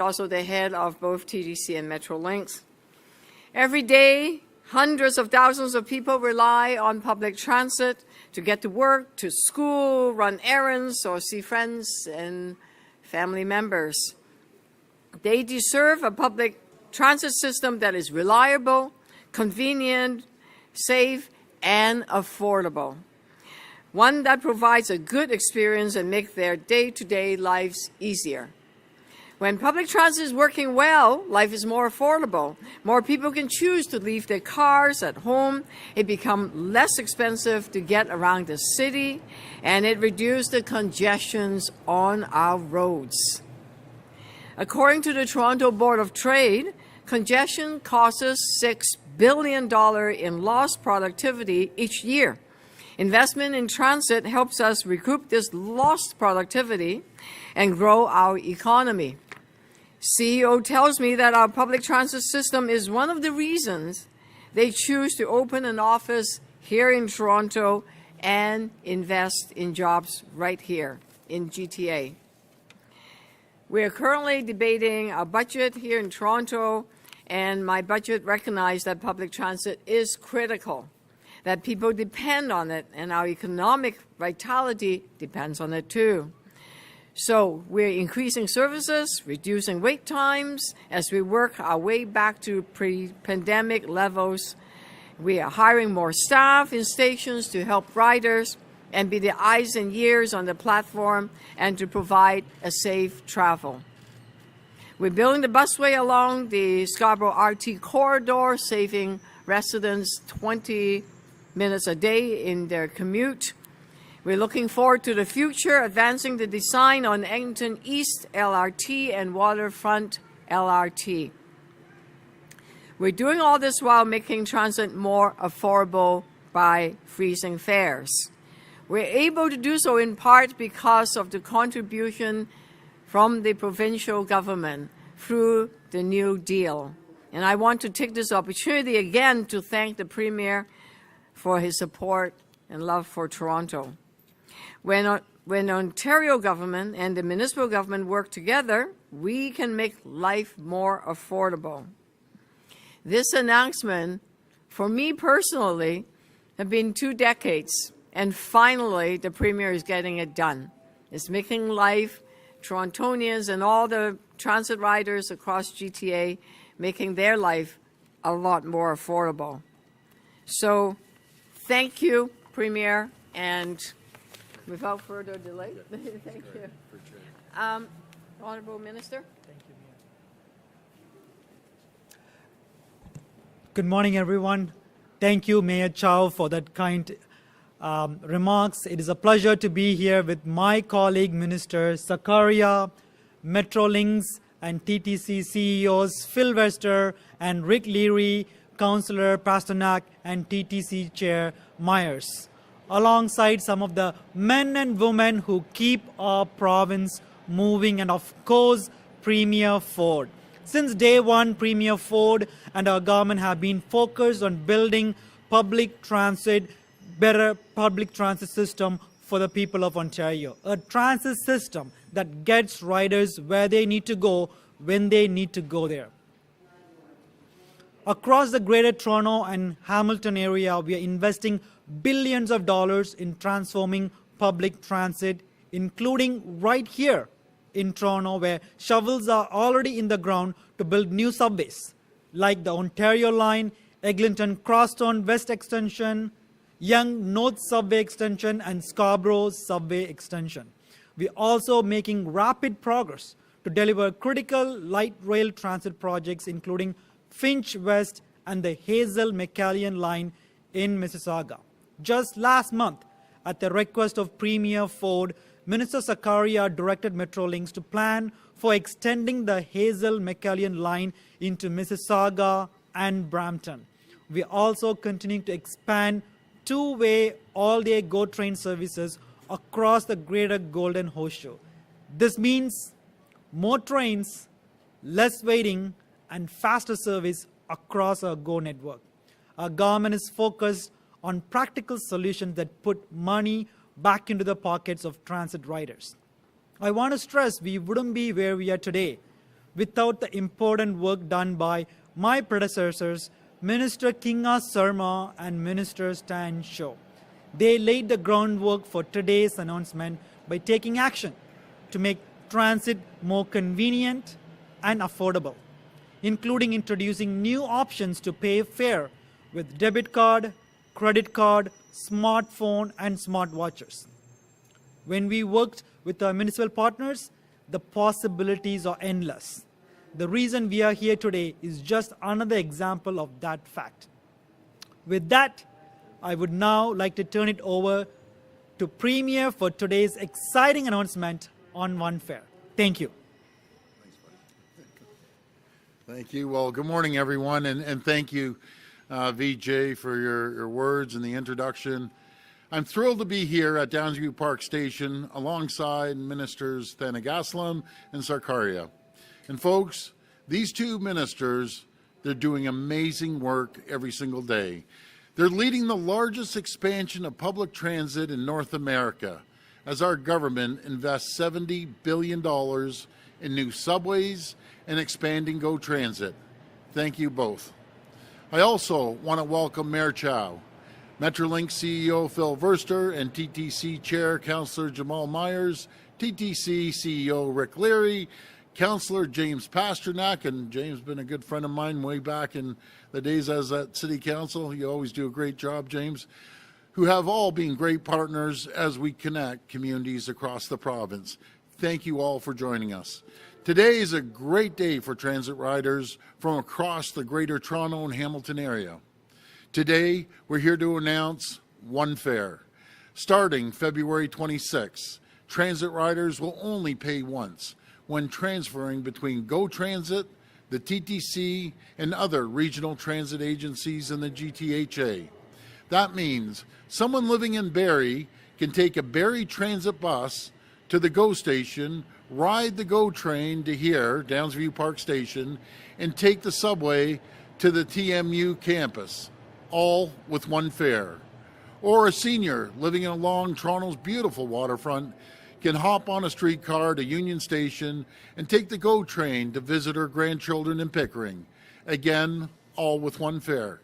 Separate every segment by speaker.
Speaker 1: also the head of both TTC and Metrolinx. Every day, hundreds of thousands of people rely on public transit to get to work, to school, run errands, or see friends and family members. They deserve a public transit system that is reliable, convenient, safe, and affordable. One that provides a good experience and makes their day-to-day lives easier. When public transit is working well, life is more affordable. More people can choose to leave their cars at home. It becomes less expensive to get around the city, and it reduces the congestions on our roads. According to the Toronto Board of Trade, congestion causes $6 billion in lost productivity each year. Investment in transit helps us recoup this lost productivity and grow our economy. CEO tells me that our public transit system is one of the reasons they choose to open an office here in Toronto and invest in jobs right here in GTA. We are currently debating a budget here in Toronto, and my budget recognized that public transit is critical, that people depend on it, and our economic vitality depends on it too. So we're increasing services, reducing wait times as we work our way back to pre-pandemic levels. We are hiring more staff in stations to help riders and be the eyes and ears on the platform and to provide a safe travel. We're building the busway along the Scarborough RT corridor, saving residents 20 minutes a day in their commute. We're looking forward to the future, advancing the design on Eglinton East LRT and Waterfront LRT. We're doing all this while making transit more affordable by freezing fares. We're able to do so in part because of the contribution from the provincial government through the New Deal. And I want to take this opportunity again to thank the Premier for his support and love for Toronto. When Ontario government and the municipal government work together, we can make life more affordable. This announcement, for me personally, have been 2 decades, and finally the Premier is getting it done. It's making life, Torontonians and all the transit riders across GTA, making their life a lot more affordable. So thank you, Premier, and without further delay, thank you. Honourable Minister.
Speaker 2: Thank you, Mayor. Good morning, everyone. Thank you, Mayor Chow, for that kind remarks. It is a pleasure to be here with my colleague, Minister Sakaria, Metrolinx and TTC CEOs Phil Wester and Rick Leary, Councillor Pasternak and TTC Chair Myers, alongside some of the men and women who keep our province moving, and of course, Premier Ford. Since day one, Premier Ford and our government have been focused on building public transit, better public transit system for the people of Ontario. A transit system that gets riders where they need to go, when they need to go there. Across the Greater Toronto and Hamilton area, we are investing billions of dollars in transforming public transit, including right here in Toronto, where shovels are already in the ground to build new subways, like the Ontario Line, Eglinton Crosstown West Extension, Yonge North Subway Extension, and Scarborough Subway Extension. We are also making rapid progress to deliver critical light rail transit projects, including Finch West and the Hazel McCallion Line in Mississauga. Just last month, at the request of Premier Ford, Minister Sakaria directed Metrolinx to plan for extending the Hazel McCallion Line into Mississauga and Brampton. We are also continuing to expand two-way all-day GO train services across the Greater Golden Horseshoe. This means more trains, less waiting, and faster service across our GO network. Our government is focused on practical solutions that put money back into the pockets of transit riders. I want to stress we wouldn't be where we are today without the important work done by my predecessors, Minister Kinga Sarma and Minister Stan Shaw. They laid the groundwork for today's announcement by taking action to make transit more convenient and affordable, including introducing new options to pay fare with debit card, credit card, smartphone, and smartwatches. When we worked with our municipal partners, the possibilities are endless. The reason we are here today is just another example of that fact. With that, I would now like to turn it over to Premier for today's exciting announcement on One Fare. Thank you.
Speaker 3: Thank you. Well, good morning, everyone, and thank you, Vijay, for your words and the introduction. I'm thrilled to be here at Downsview Park Station alongside Ministers Thanigasalam and Sarkaria. And folks, these two ministers, they're doing amazing work every single day. They're leading the largest expansion of public transit in North America as our government invests $70 billion in new subways and expanding GO Transit. Thank you both. I also want to welcome Mayor Chow, Metrolink CEO Phil Verster, and TTC Chair Councillor Jamal Myers, TTC CEO Rick Leary, Councillor James Pasternak, and James has been a good friend of mine way back in the days as at City Council. You always do a great job, James, who have all been great partners as we connect communities across the province. Thank you all for joining us. Today is a great day for transit riders from across the Greater Toronto and Hamilton area. Today, we're here to announce One Fare. Starting February 26, transit riders will only pay once when transferring between GO Transit, the TTC, and other regional transit agencies in the GTHA. That means someone living in Barrie can take a Barrie Transit bus to the GO station, ride the GO train to here, Downsview Park Station, and take the subway to the TMU campus, all with one fare. Or a senior living along Toronto's beautiful waterfront can hop on a streetcar to Union Station and take the GO train to visit her grandchildren in Pickering. Again, all with one fare.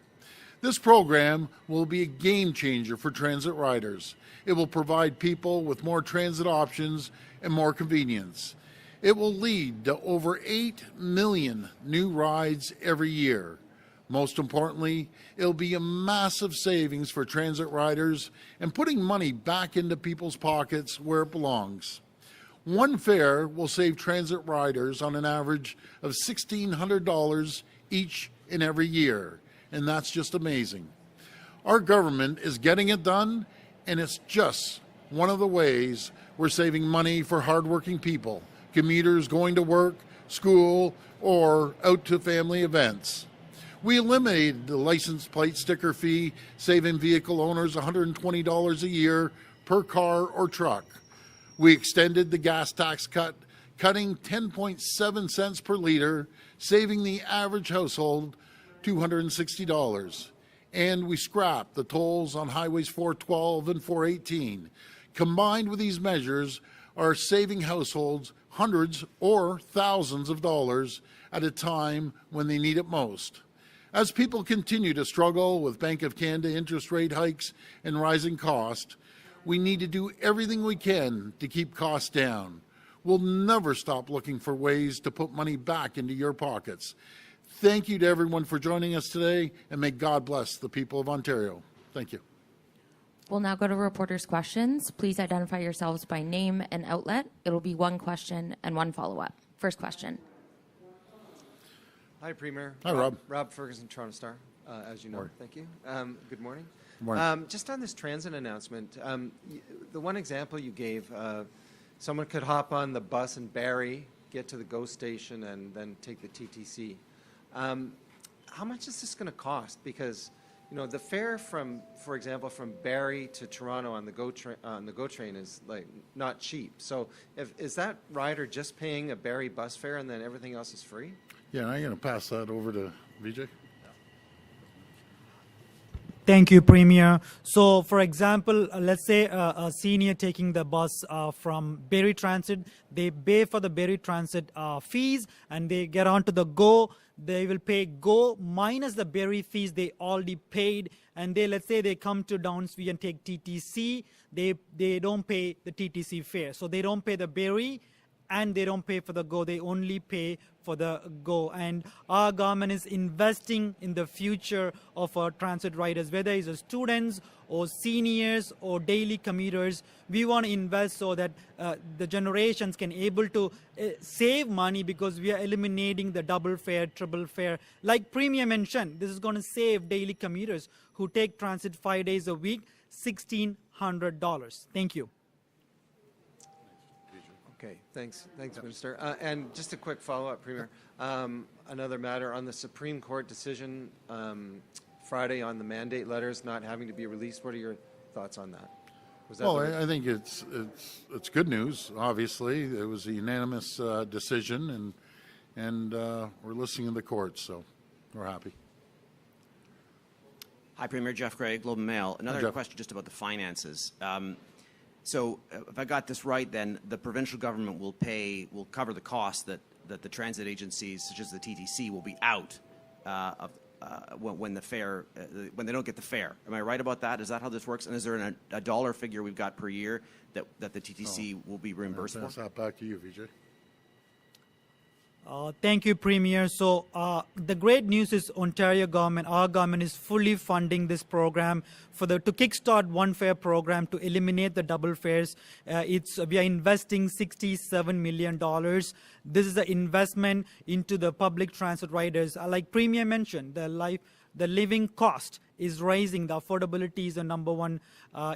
Speaker 3: This program will be a game changer for transit riders. It will provide people with more transit options and more convenience. It will lead to over 8 million new rides every year. Most importantly, it'll be a massive savings for transit riders and putting money back into people's pockets where it belongs. One fare will save transit riders on an average of $1,600 each and every year, and that's just amazing. Our government is getting it done, and it's just one of the ways we're saving money for hardworking people, commuters going to work, school, or out to family events. We eliminated the license plate sticker fee, saving vehicle owners $120 a year per car or truck. We extended the gas tax cut, cutting 10.7 cents per liter, saving the average household $260. And we scrapped the tolls on highways 412 and 418. Combined with these measures are saving households hundreds or thousands of dollars at a time when they need it most. As people continue to struggle with Bank of Canada interest rate hikes and rising costs, we need to do everything we can to keep costs down. We'll never stop looking for ways to put money back into your pockets. Thank you to everyone for joining us today, and may God bless the people of Ontario. Thank you.
Speaker 4: We'll now go to reporters' questions. Please identify yourselves by name and outlet. It'll be one question and one follow-up. First question.
Speaker 5: Hi, Premier.
Speaker 3: Hi, Rob.
Speaker 5: Rob Ferguson, Toronto Star, as you know.
Speaker 3: Morning.
Speaker 5: Thank you. Good morning.
Speaker 3: Good morning.
Speaker 5: Just on this transit announcement, the one example you gave, someone could hop on the bus in Barrie, get to the GO station, and then take the TTC. How much is this going to cost? Because, you know, the fare from, for example, from Barrie to Toronto on the GO train is like not cheap. So, is that rider just paying a Barrie bus fare and then everything else is free?
Speaker 3: Yeah, I'm going to pass that over to Vijay.
Speaker 2: Thank you, Premier. So, for example, let's say a senior taking the bus from Berry Transit, they pay for the Berry Transit fees, and they get onto the GO. They will pay GO minus the Berry fees they already paid, and let's say they come to Downsview and take TTC. They don't pay the TTC fare, so they don't pay the Berry, and they don't pay for the GO. They only pay for the GO. And our government is investing in the future of our transit riders, whether it's students or seniors or daily commuters. We want to invest so that the generations can able to save money, because we are eliminating the double fare, triple fare. Like Premier mentioned, this is going to save daily commuters who take transit 5 days a week, $1,600. Thank you.
Speaker 5: Okay, thanks, Minister. And just a quick follow-up, Premier. Another matter on the Supreme Court decision Friday on the mandate letters not having to be released. What are your thoughts on that? Was that
Speaker 3: Well, I think it's good news. Obviously, it was a unanimous decision, and we're listening to the courts, so we're happy.
Speaker 6: Hi, Premier. Jeff Gray, Globe and Mail. Another question just about the finances. So if I got this right, then the provincial government will cover the cost that the transit agencies, such as the TTC, will be out when they don't get the fare. Am I right about that? Is that how this works? And is there a dollar figure we've got per year that the TTC will be reimbursed for?
Speaker 3: I'll pass that back to you, Vijay.
Speaker 2: Thank you, Premier. So the great news is Ontario government, our government is fully funding this program to kickstart one fare program to eliminate the double fares. We are investing $67 million. This is an investment into the public transit riders. Like Premier mentioned, the living cost is rising. The affordability is the number one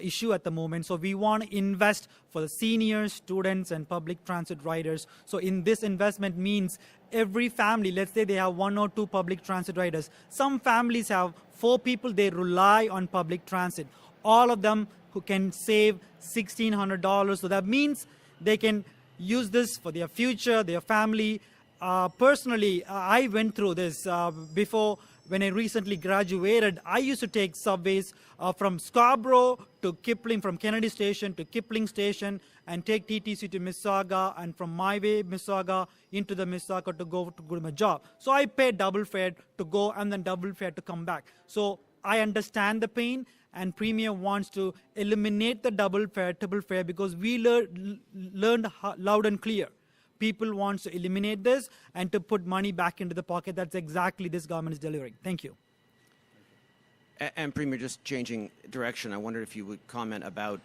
Speaker 2: issue at the moment. So we want to invest for the seniors, students, and public transit riders. So in this investment means every family, let's say they have 1 or 2 public transit riders. Some families have 4 people, they rely on public transit. All of them who can save $1,600. So that means they can use this for their future, their family. Personally, I went through this before. When I recently graduated, I used to take subways from Scarborough to Kipling, from Kennedy Station to Kipling Station, and take TTC to Mississauga, and from my way, Mississauga, into the Mississauga to go to my job. So I paid double fare to go and then double fare to come back. So I understand the pain, and Premier wants to eliminate the double fare, triple fare, because we learned loud and clear. People want to eliminate this and to put money back into the pocket. That's exactly this government is delivering. Thank you.
Speaker 6: And Premier, just changing direction, I wonder if you would comment about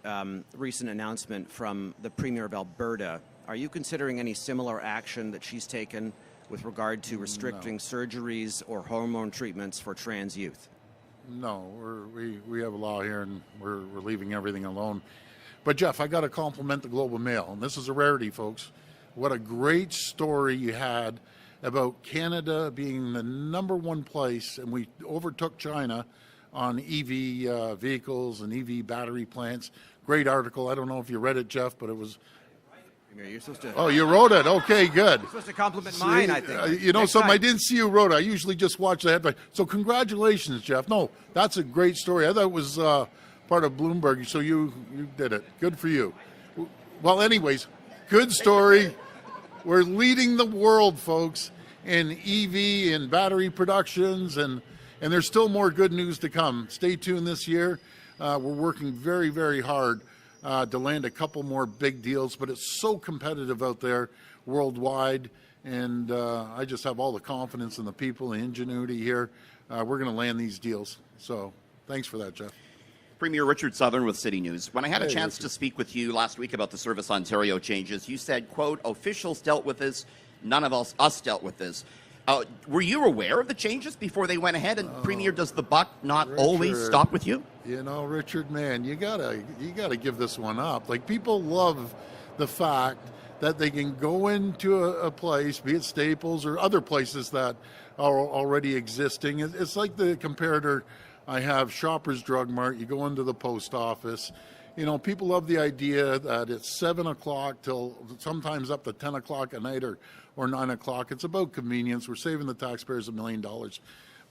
Speaker 6: recent announcement from the Premier of Alberta. Are you considering any similar action that she's taken with regard to restricting surgeries or hormone treatments for trans youth?
Speaker 3: No, we have a law here, and we're leaving everything alone. But Jeff, I got to compliment the Globe and Mail, and this is a rarity, folks. What a great story you had about Canada being the #1 place, and we overtook China on EV vehicles and EV battery plants. Great article. I don't know if you read it, Jeff, but it was...
Speaker 6: You're supposed to...
Speaker 3: Oh, you wrote it. Okay, good.
Speaker 6: You're supposed to compliment mine, I think.
Speaker 3: You know
Speaker 6: Next
Speaker 3: something,
Speaker 6: time.
Speaker 3: I didn't see you wrote it. I usually just watch the headline. So congratulations, Jeff. No, that's a great story. I thought it was part of Bloomberg, so you did it. Good for you. Well, anyways, good story. We're leading the world, folks, in EV and battery productions, and there's still more good news to come. Stay tuned this year. We're working very, very hard to land a couple more big deals, but it's so competitive out there worldwide, and I just have all the confidence in the people, the ingenuity here. We're going to land these deals. So thanks for that, Jeff.
Speaker 7: Premier Richard Southern with City News. When I had a chance to speak with you last week about the Service Ontario changes, you said, quote, officials dealt with this, none of us dealt with this. Were you aware of the changes before they went ahead? And Premier, does the buck not always stop with you?
Speaker 3: You know, Richard, man, you gotta give this one up. Like, people love the fact that they can go into a place, be it Staples or other places that are already existing. It's like the comparator I have, Shoppers Drug Mart. You go into the post office. You know, people love the idea that it's 7 o'clock till sometimes up to 10 o'clock at night or 9 o'clock. It's about convenience. We're saving the taxpayers $1 million.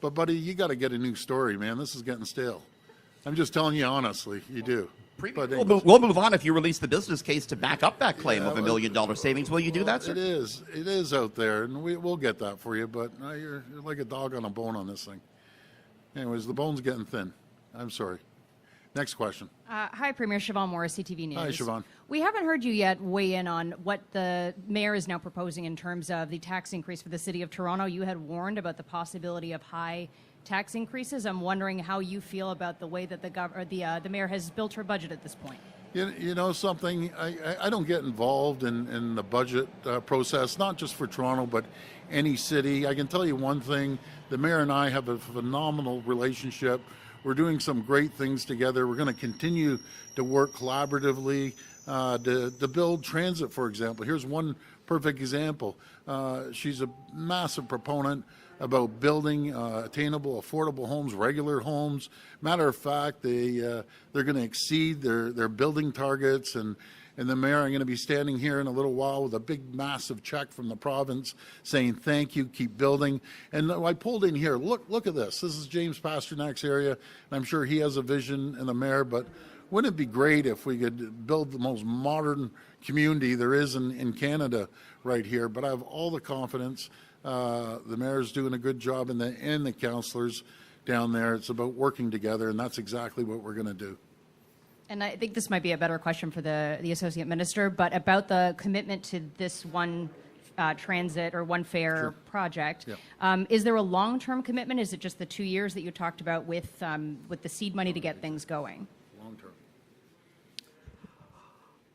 Speaker 3: But, buddy, you got to get a new story, man. This is getting stale. I'm just telling you honestly, you do. But
Speaker 7: We'll move on. If you release the business case to back up that claim of $1 million savings, will you do that, sir?
Speaker 3: It is out there, and we'll get that for you, but you're like a dog on a bone on this thing. Anyways, the bone's getting thin. I'm sorry. Next question.
Speaker 8: Hi, Premier. Siobhan Morris, CTV News.
Speaker 3: Hi, Siobhan.
Speaker 8: We haven't heard you yet weigh in on what the mayor is now proposing in terms of the tax increase for the City of Toronto. You had warned about the possibility of high tax increases. I'm wondering how you feel about the way that the mayor has built her budget at this point.
Speaker 3: You know something, I don't get involved in the budget process, not just for Toronto, but any city. I can tell you one thing, the mayor and I have a phenomenal relationship. We're doing some great things together. We're going to continue to work collaboratively to build transit, for example. Here's one perfect example. She's a massive proponent about building attainable, affordable homes, regular homes. Matter of fact, they're going to exceed their building targets, and the mayor, I'm going to be standing here in a little while with a big, massive check from the province saying thank you, keep building. And I pulled in here. Look at this. This is James Pasternak's area, and I'm sure he has a vision, and the mayor. But wouldn't it be great if we could build the most modern community there is in Canada right here? But I have all the confidence. The mayor's doing a good job, and the councillors down there. It's about working together, and that's exactly what we're going to do.
Speaker 8: And I think this might be a better question for the Associate Minister, but about the commitment to this one transit or one fare project. Yep. Is there a long-term commitment? Is it just the 2 years that you talked about with the seed money to get things going?
Speaker 3: Long-term.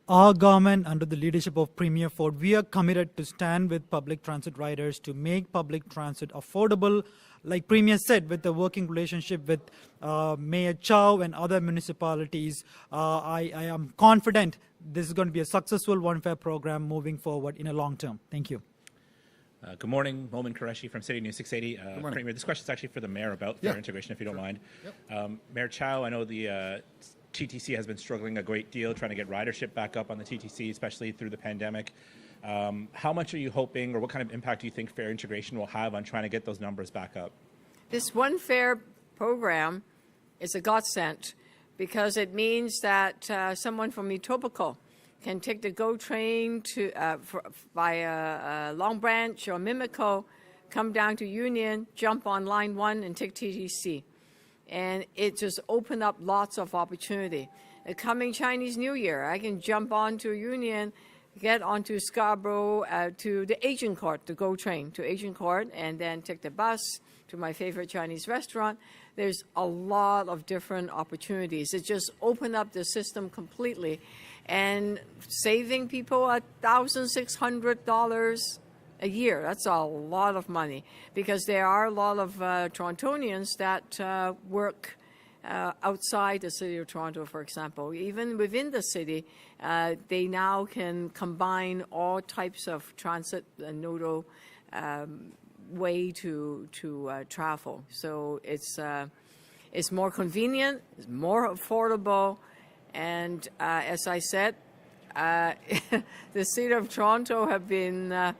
Speaker 2: Our government, under the leadership of Premier Ford, we are committed to stand with public transit riders to make public transit affordable. Like Premier said, with the working relationship with Mayor Chow and other municipalities, I am confident this is going to be a successful one fare program moving forward in a long term. Thank you.
Speaker 9: Good morning, Momin Qureshi from City News 680. Premier, this question is actually for the mayor about fare integration, if you don't mind. Yep. Mayor Chow, I know the TTC has been struggling a great deal trying to get ridership back up on the TTC, especially through the pandemic. How much are you hoping, or what kind of impact do you think fare integration will have on trying to get those numbers back up?
Speaker 1: This one fare program is a godsend because it means that someone from Etobicoke can take the GO train to via Long Branch or Mimico, come down to Union, jump on line 1 and take TTC. And it just opened up lots of opportunity. The coming Chinese New Year, I can jump onto Union, get onto Scarborough to the Agincourt, the GO train to Agincourt, and then take the bus to my favorite Chinese restaurant. There's a lot of different opportunities. It just opened up the system completely and saving people $1,600 a year. That's a lot of money because there are a lot of Torontonians that work outside the City of Toronto, for example. Even within the city, they now can combine all types of transit and nodal way to travel. So it's more convenient, it's more affordable, and as I said, the City of Toronto have been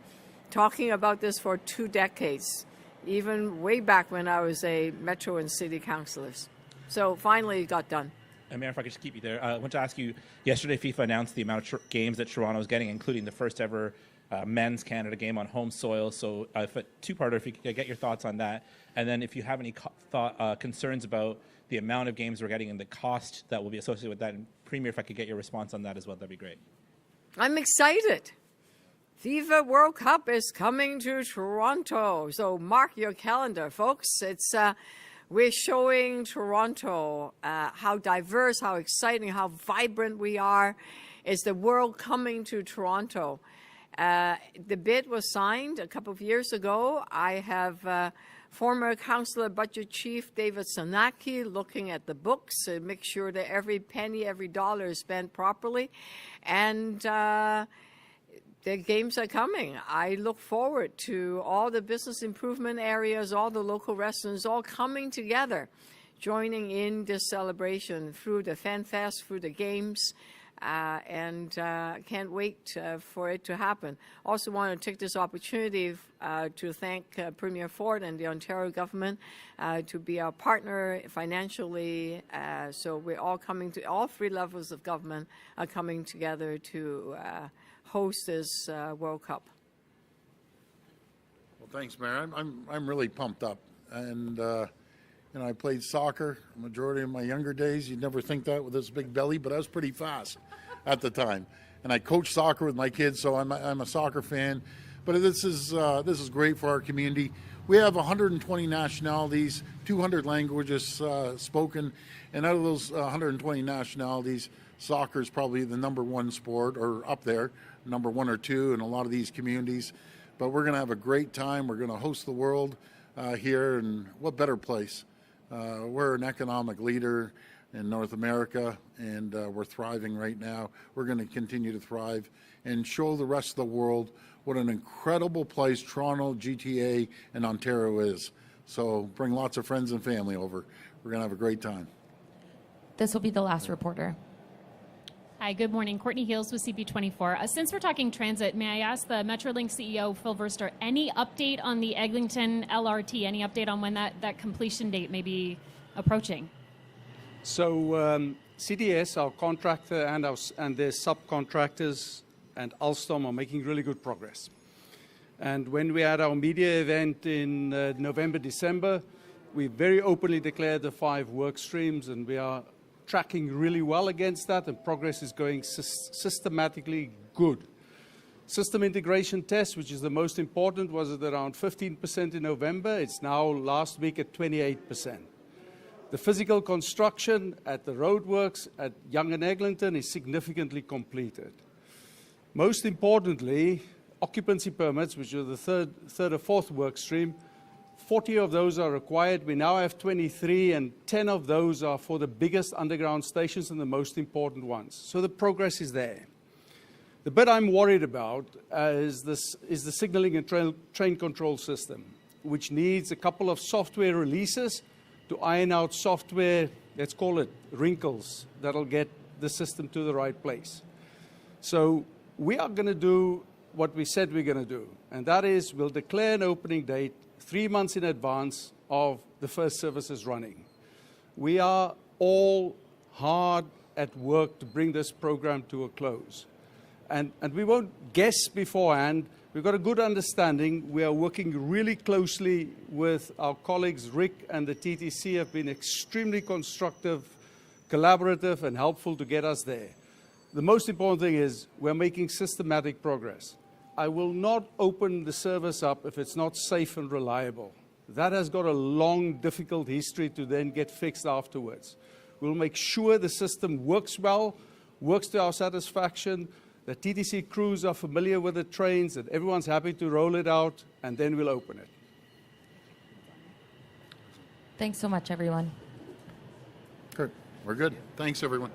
Speaker 1: talking about this for 2 decades, even way back when I was a Metro and City councillor. So finally it got done.
Speaker 9: And Mayor, if I could just keep you there, I want to ask you, yesterday FIFA announced the amount of games that Toronto is getting, including the first ever men's Canada game on home soil. So if a two-parter, if you could get your thoughts on that. And then if you have any concerns about the amount of games we're getting and the cost that will be associated with that. And Premier, if I could get your response on that as well, that'd be great.
Speaker 1: I'm excited. FIFA World Cup is coming to Toronto. So mark your calendar, folks. It's we're showing Toronto how diverse, how exciting, how vibrant we are. It's the world coming to Toronto. The bid was signed a couple of years ago. I have former Councillor Budget Chief David Sanaki looking at the books to make sure that every penny, every dollar is spent properly. And the games are coming. I look forward to all the business improvement areas, all the local restaurants, all coming together, joining in this celebration through the Fan Fest, through the games. and can't wait for it to happen. Also want to take this opportunity to thank Premier Ford and the Ontario government to be our partner financially. So we're all coming to, all three levels of government are coming together to host this World Cup.
Speaker 3: Well, thanks, Mayor. I'm really pumped up, and you know, I played soccer a majority of my younger days. You'd never think that with this big belly, but I was pretty fast at the time. And I coached soccer with my kids, so I'm a soccer fan. But this is great for our community. We have 120 nationalities, 200 languages spoken, and out of those 120 nationalities, soccer is probably the #1 sport, or up there, #1 or 2 in a lot of these communities. But we're going to have a great time. We're going to host the world here, and what better place? We're an economic leader in North America, and we're thriving right now. We're going to continue to thrive and show the rest of the world what an incredible place Toronto, GTA, and Ontario is. So bring lots of friends and family over. We're going to have a great time.
Speaker 4: This will be the last reporter.
Speaker 10: Hi, good morning. Courtney Heels with CP24. Since we're talking transit, may I ask the Metrolink CEO, Phil Verster, any update on the Eglinton LRT? Any update on when that completion date may be approaching?
Speaker 11: So CDS, our contractor, and their subcontractors and Alstom are making really good progress. And when we had our media event in November, December, we very openly declared the 5 work streams, and we are tracking really well against that, and progress is going systematically good. System integration test, which is the most important, was at around 15% in November. It's now last week at 28%. The physical construction at the roadworks at Yonge and Eglinton is significantly completed. Most importantly, occupancy permits, which are the third or fourth work stream, 40 of those are required. We now have 23, and 10 of those are for the biggest underground stations and the most important ones. So the progress is there. The bit I'm worried about is the signaling and train control system, which needs a couple of software releases to iron out software, let's call it wrinkles, that'll get the system to the right place. So we are going to do what we said we're going to do, and that is we'll declare an opening date 3 months in advance of the first services running. We are all hard at work to bring this program to a close. And we won't guess beforehand. We've got a good understanding. We are working really closely with our colleagues. Rick and the TTC have been extremely constructive, collaborative, and helpful to get us there. The most important thing is we're making systematic progress. I will not open the service up if it's not safe and reliable. That has got a long, difficult history to then get fixed afterwards. We'll make sure the system works well, works to our satisfaction, the TTC crews are familiar with the trains, that everyone's happy to roll it out, and then we'll open it.
Speaker 4: Thanks so much, everyone.
Speaker 3: Good. We're good. Thanks, everyone.